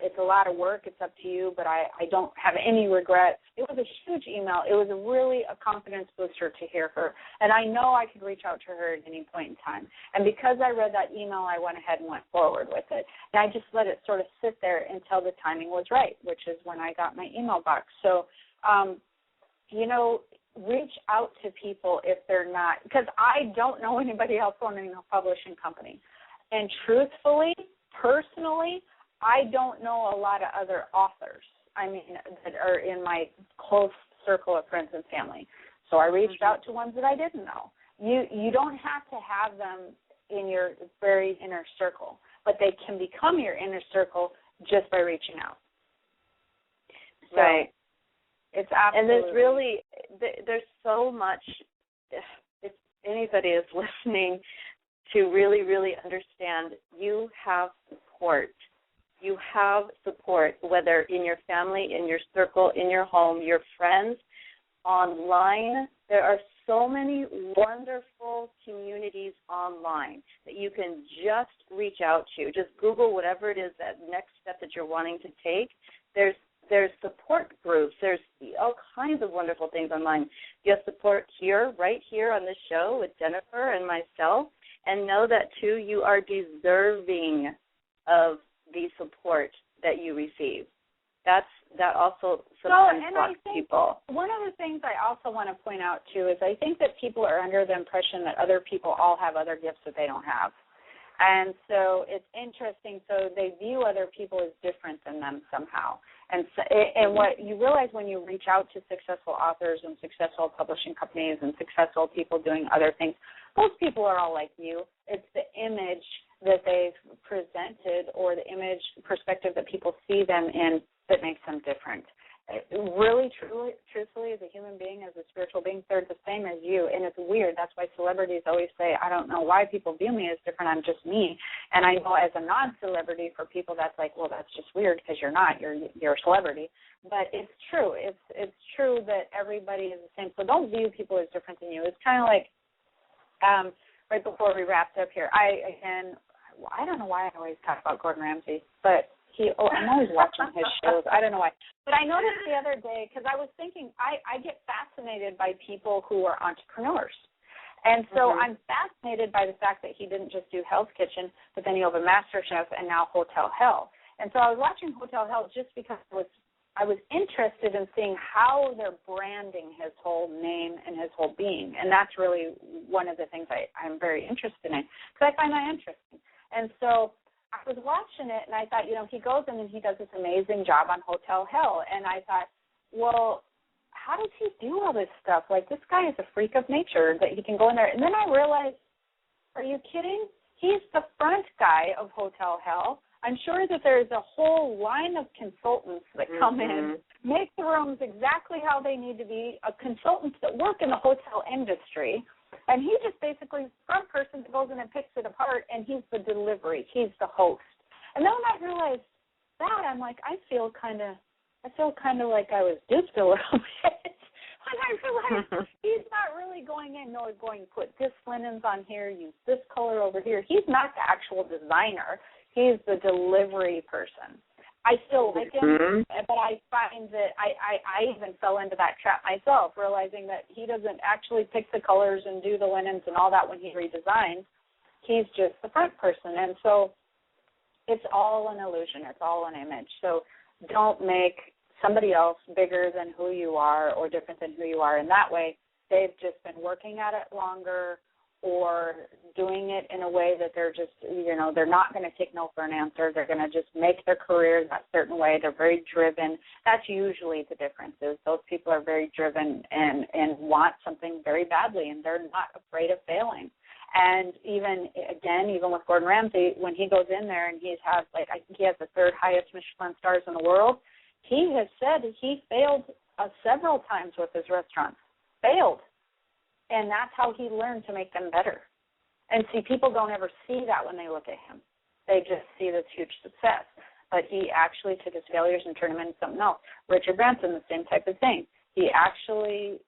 It's a lot of work. It's up to you, but I don't have any regrets. It was a huge email. It was really a confidence booster to hear her. And I know I could reach out to her at any point in time. And because I read that email, I went ahead and went forward with it. And I just let it sort of sit there until the timing was right, which is when I got my email box. So, reach out to people if they're not, because I don't know anybody else owning a publishing company. And truthfully, personally, I don't know a lot of other authors, that are in my close circle of friends and family. So I reached out to ones that I didn't know. You don't have to have them in your very inner circle, but they can become your inner circle just by reaching out. So, right. It's absolutely. And there's so much, if anybody is listening, to really, really understand you have support. You have support, whether in your family, in your circle, in your home, your friends, online. There are so many wonderful communities online that you can just reach out to. Just Google whatever it is, that next step that you're wanting to take. There's support groups. There's all kinds of wonderful things online. You have support right here on this show with Jennifer and myself, and know that, too, you are deserving of the support that you receive. That also sometimes blocks people. One of the things I also want to point out, too, is I think that people are under the impression that other people all have other gifts that they don't have. And so it's interesting. So they view other people as different than them somehow. And what you realize when you reach out to successful authors and successful publishing companies and successful people doing other things, most people are all like you. It's the image that they've presented or the image perspective that people see them in that makes them different. Really, truthfully, as a human being, as a spiritual being, they're the same as you. And it's weird. That's why celebrities always say, I don't know why people view me as different. I'm just me. And I know as a non-celebrity, for people, that's like, well, that's just weird because you're not. You're a celebrity. But it's true. It's true that everybody is the same. So don't view people as different than you. It's kind of like right before we wrapped up here, I don't know why I always talk about Gordon Ramsay, but I'm always watching his shows. I don't know why. But I noticed the other day, because I was thinking, I get fascinated by people who are entrepreneurs. And so I'm fascinated by the fact that he didn't just do Hell's Kitchen, but then he opened MasterChef and now Hotel Hell. And so I was watching Hotel Hell just because I was interested in seeing how they're branding his whole name and his whole being. And that's really one of the things I'm very interested in, because I find that interesting. And so I was watching it, and I thought, he goes in and he does this amazing job on Hotel Hell. And I thought, well, how does he do all this stuff? Like, this guy is a freak of nature that he can go in there. And then I realized, are you kidding? He's the front guy of Hotel Hell. I'm sure that there's a whole line of consultants that come in make the rooms exactly how they need to be, consultants that work in the hotel industry, and he just basically is the front person that goes in and picks it apart, and he's the delivery. He's the host. And then when I realized that, I'm like, I feel kind of like I was duped a little bit. And I realized he's not really going in, going put this linens on here, use this color over here. He's not the actual designer. He's the delivery person. I still like him, but I find that I even fell into that trap myself, realizing that he doesn't actually pick the colors and do the linens and all that when he redesigns. He's just the front person. And so it's all an illusion. It's all an image. So don't make somebody else bigger than who you are or different than who you are. In that way, they've just been working at it longer or doing it in a way that they're just, they're not going to take no for an answer. They're going to just make their career that certain way. They're very driven. That's usually the difference is those people are very driven and want something very badly, and they're not afraid of failing. And even with Gordon Ramsay, when he goes in there and I think he has the third highest Michelin stars in the world, he has said he failed several times with his restaurants. Failed. And that's how he learned to make them better. And see, people don't ever see that when they look at him. They just see this huge success. But he actually took his failures and turned them into something else. Richard Branson, the same type of thing. He actually,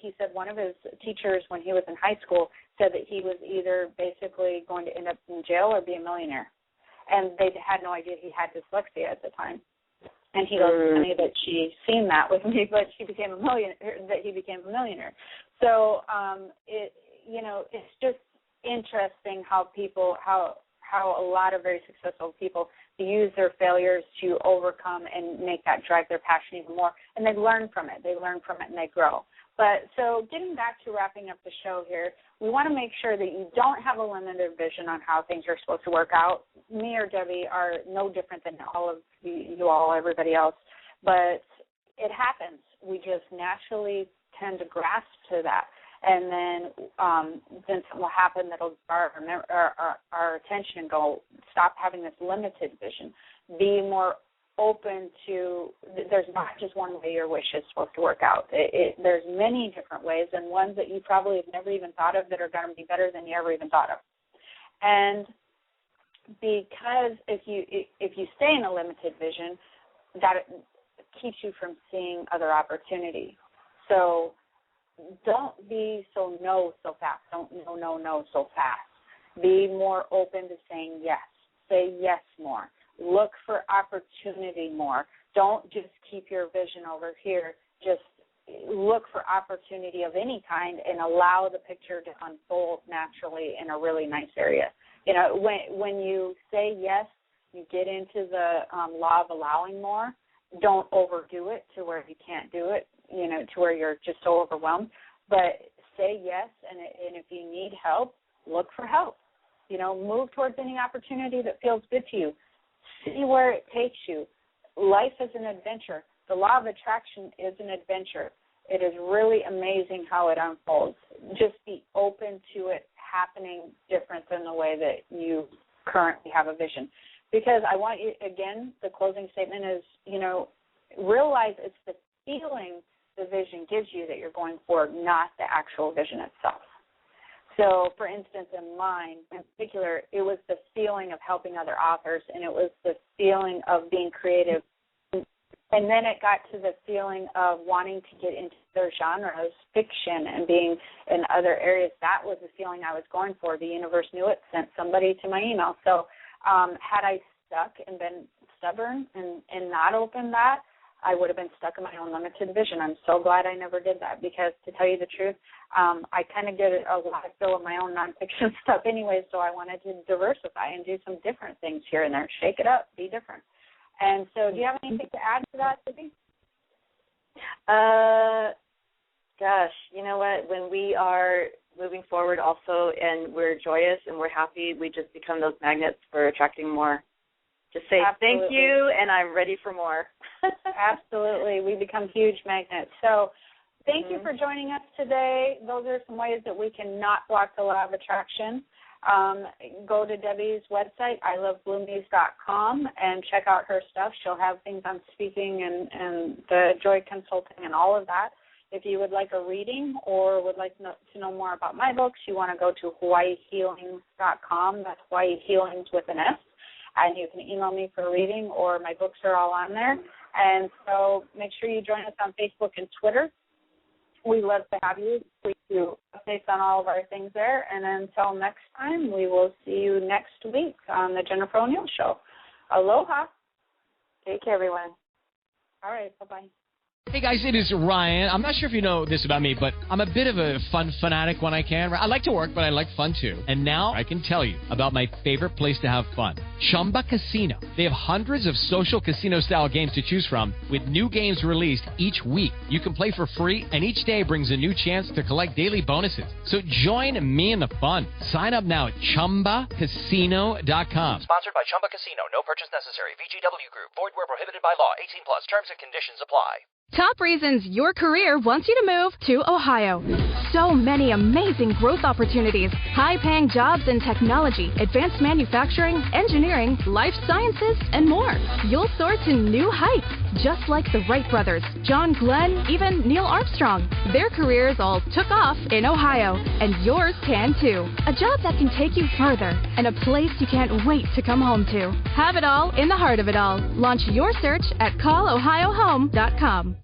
he said one of his teachers when he was in high school said that he was either basically going to end up in jail or be a millionaire. And they had no idea he had dyslexia at the time. And he goes, it's funny that she's seen that with me, but he became a millionaire. So it's just interesting how a lot of very successful people use their failures to overcome and make that drive their passion even more. And they learn from it. They learn from it and they grow. But so getting back to wrapping up the show here, we want to make sure that you don't have a limited vision on how things are supposed to work out. Me or Debbie are no different than all of you all, everybody else. But it happens. We just naturally tend to grasp to that. And then something will happen that will draw our attention and go, stop having this limited vision. Be more open to, there's not just one way your wish is supposed to work out. There's many different ways, and ones that you probably have never even thought of that are going to be better than you ever even thought of. And because if you stay in a limited vision, that keeps you from seeing other opportunity. So don't be so no so fast. Don't no so fast. Be more open to saying yes. Say yes more. Look for opportunity more. Don't just keep your vision over here. Just look for opportunity of any kind and allow the picture to unfold naturally in a really nice area. When you say yes, you get into the law of allowing more. Don't overdo it to where you can't do it, to where you're just so overwhelmed. But say yes, and if you need help, look for help. Move towards any opportunity that feels good to you. See where it takes you. Life is an adventure. The law of attraction is an adventure. It is really amazing how it unfolds. Just be open to it happening different than the way that you currently have a vision. Because I want you, again, the closing statement is, realize it's the feeling the vision gives you that you're going for, not the actual vision itself. So, for instance, in mine, in particular, it was the feeling of helping other authors, and it was the feeling of being creative. And then it got to the feeling of wanting to get into other genres, fiction, and being in other areas. That was the feeling I was going for. The universe knew it, sent somebody to my email. So had I stuck and been stubborn and not opened that, I would have been stuck in my own limited vision. I'm so glad I never did that because, to tell you the truth, I kind of get a lot of fill of my own nonfiction stuff anyway, so I wanted to diversify and do some different things here and there, shake it up, be different. And so do you have anything to add to that, Libby? Gosh, you know what? When we are moving forward also and we're joyous and we're happy, we just become those magnets for attracting more. Just say Absolutely. Thank you, and I'm ready for more. Absolutely. We become huge magnets. So thank you for joining us today. Those are some ways that we can not block the law of attraction. go to Debbie's website, ilovebluemies.com, and check out her stuff. She'll have things on speaking and the joy consulting and all of that. If you would like a reading or would like to know more about my books, you want to go to hawaiihealings.com. That's Hawaii Healings with an S. And you can email me for a reading, or my books are all on there. And so make sure you join us on Facebook and Twitter. We love to have you. We do updates on all of our things there. And until next time, we will see you next week on the Jennifer O'Neill Show. Aloha. Take care, everyone. All right. Bye-bye. Hey guys, it is Ryan. I'm not sure if you know this about me, but I'm a bit of a fun fanatic when I can. I like to work, but I like fun too. And now I can tell you about my favorite place to have fun, Chumba Casino. They have hundreds of social casino-style games to choose from with new games released each week. You can play for free, and each day brings a new chance to collect daily bonuses. So join me in the fun. Sign up now at ChumbaCasino.com. Sponsored by Chumba Casino. No purchase necessary. VGW Group. Void where prohibited by law. 18+. Terms and conditions apply. Top reasons your career wants you to move to Ohio. So many amazing growth opportunities, high-paying jobs in technology, advanced manufacturing, engineering, life sciences, and more. You'll soar to new heights, just like the Wright brothers, John Glenn, even Neil Armstrong. Their careers all took off in Ohio, and yours can too. A job that can take you further, and a place you can't wait to come home to. Have it all in the heart of it all. Launch your search at callohiohome.com.